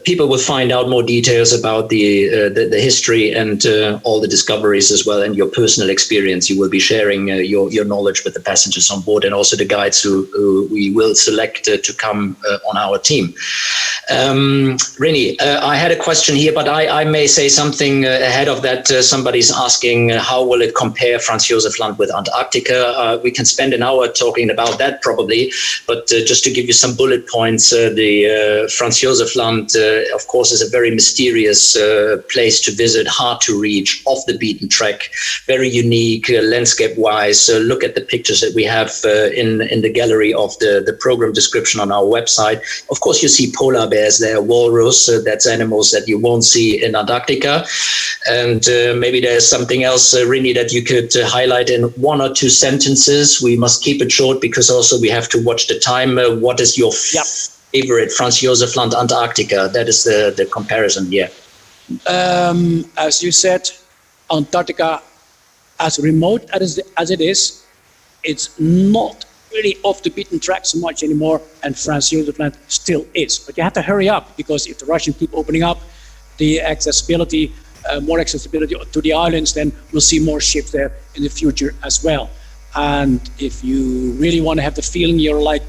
people will find out more details about the history and all the discoveries as well, and your personal experience. You will be sharing your knowledge with the passengers on board, and also the guides who we will select to come on our team. Rinie, I had a question here, but I may say something ahead of that. Somebody's asking how will it compare Franz Josef Land with Antarctica. We can spend an hour talking about that probably, but just to give you some bullet points, the Franz Josef Land, of course, is a very mysterious place to visit, hard to reach, off the beaten track, very unique landscape-wise. Look at the pictures that we have in the gallery of the program description on our website. Of course, you see polar bears there, walrus, that's animals that you won't see in Antarctica. And maybe there's something else, Rinie, that you could highlight in 1 or 2 sentences. We must keep it short because also we have to watch the time. What is your favorite Franz Josef Land, Antarctica? That is the comparison here. As you said, Antarctica, as remote as it is, it's not really off the beaten track so much anymore, and Franz Josef Land still is. But you have to hurry up, because if the Russians keep opening up the accessibility, more accessibility to the islands, then we'll see more ships there in the future as well. And if you really want to have the feeling you're like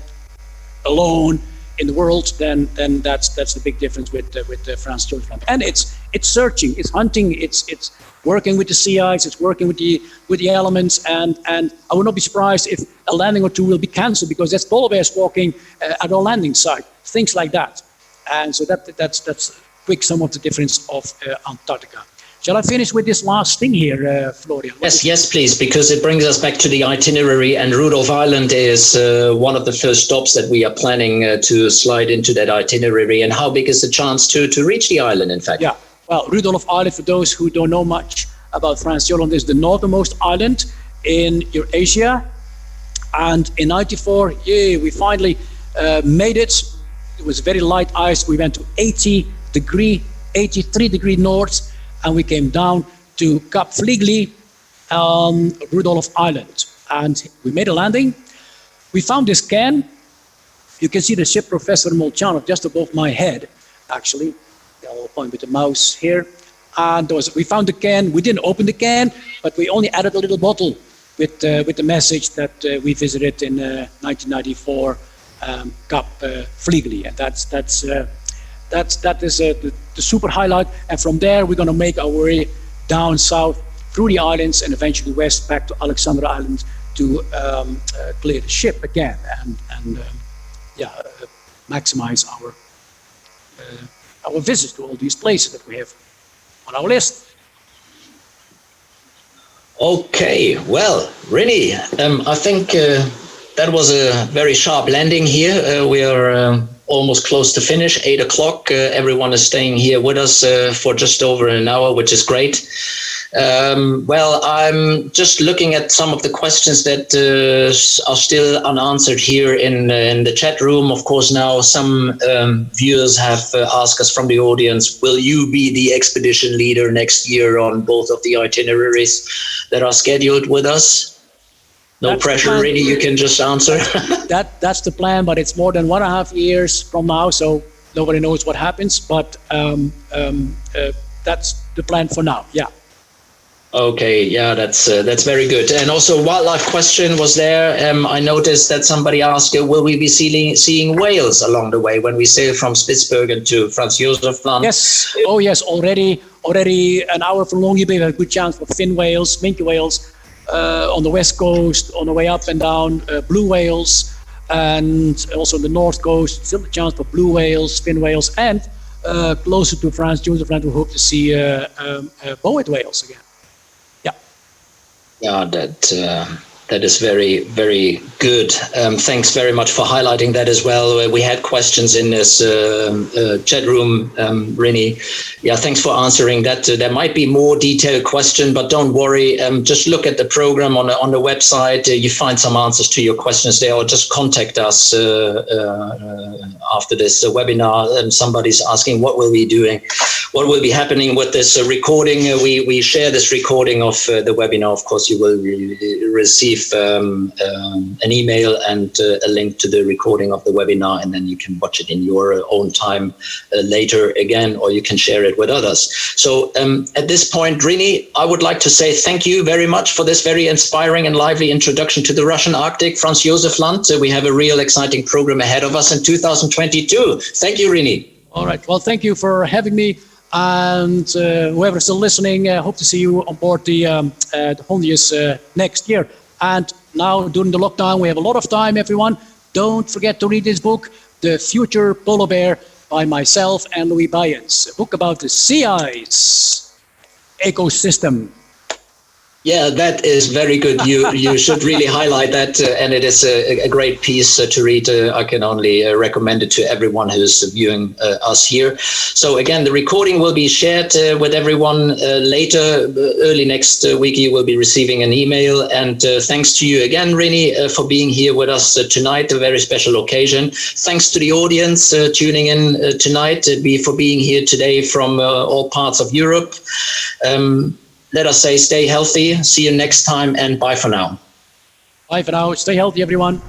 alone in the world, then that's the big difference with Franz Josef Land. And it's searching, it's hunting, it's working with the sea ice, it's working with the elements, and I would not be surprised if a landing or two will be cancelled, because there's polar bears walking at our landing site, things like that. And so that's quick some of the difference of Antarctica. Shall I finish with this last thing here, Florian? Yes, please, because it brings us back to the itinerary, and Rudolph Island is one of the first stops that we are planning to slide into that itinerary. And how big is the chance to reach the island, in fact? Yeah, well, Rudolph Island, for those who don't know much about Franz Josef Land, is the northernmost island in Eurasia. And in '94, we finally made it. It was very light ice. We went to 83 degree north, and we came down to Cap Fligli, Rudolph Island. And we made a landing. We found this can. You can see the ship Professor Molchanov just above my head, actually. I'll point with the mouse here. And we found the can. We didn't open the can, but we only added a little bottle with the message that we visited in 1994, Cap Fligli. And that is the super highlight. And from there, we're going to make our way down south through the islands and eventually west back to Alexander Island to clear the ship again and maximize our visits to all these places that we have on our list. Okay, well, Rini, I think that was a very sharp landing here. We are almost close to finish, 8 o'clock. Everyone is staying here with us for just over an hour, which is great. Well, I'm just looking at some of the questions that are still unanswered here in the chat room. Of course, now some viewers have asked us from the audience, will you be the expedition leader next year on both of the itineraries that are scheduled with us? No that's pressure, really. You can just answer. That's the plan, but it's more than 1.5 years from now, so nobody knows what happens. But that's the plan for now. Yeah. Okay. Yeah, that's very good. And also, wildlife question was there. I noticed that somebody asked, will we be seeing whales along the way when we sail from Spitsbergen to Franz Josef Land? Yes. Oh, yes. Already an hour from Longyearbyen, we have a good chance for fin whales, minke whales. On the west coast, on the way up and down, blue whales, and also on the north coast, still a chance for blue whales, fin whales, and closer to Franz Josef Land, we hope to see bowhead whales again. Yeah, that is very, very good. Thanks very much for highlighting that as well. We had questions in this chat room, Rini. Yeah, thanks for answering that. There might be more detailed question, but don't worry. Just look at the program on the website. You find some answers to your questions there, or just contact us after this webinar. Somebody's asking, what will we be doing? What will be happening with this recording? We share this recording of the webinar. Of course, you will receive an email and a link to the recording of the webinar, and then you can watch it in your own time later again, or you can share it with others. So at this point, Rini, I would like to say thank you very much for this very inspiring and lively introduction to the Russian Arctic, Franz Josef Land. We have a real exciting program ahead of us in 2022. Thank you, Rini. All right. Well, thank you for having me. And whoever is still listening, hope to see you on board the Hondius next year. And now, during the lockdown, we have a lot of time, everyone. Don't forget to read this book, The Future Polar Bear, by myself and Louis Bayens, a book about the sea ice ecosystem. Yeah, that is very good. You should really highlight that, and it is a great piece to read. I can only recommend it to everyone who's viewing us here. So again, the recording will be shared with everyone later. Early next week, you will be receiving an email. And thanks to you again, Rini, for being here with us tonight, a very special occasion. Thanks to the audience tuning in tonight, for being here today from all parts of Europe. Let us say stay healthy. See you next time, and bye for now. Bye for now. Stay healthy, everyone.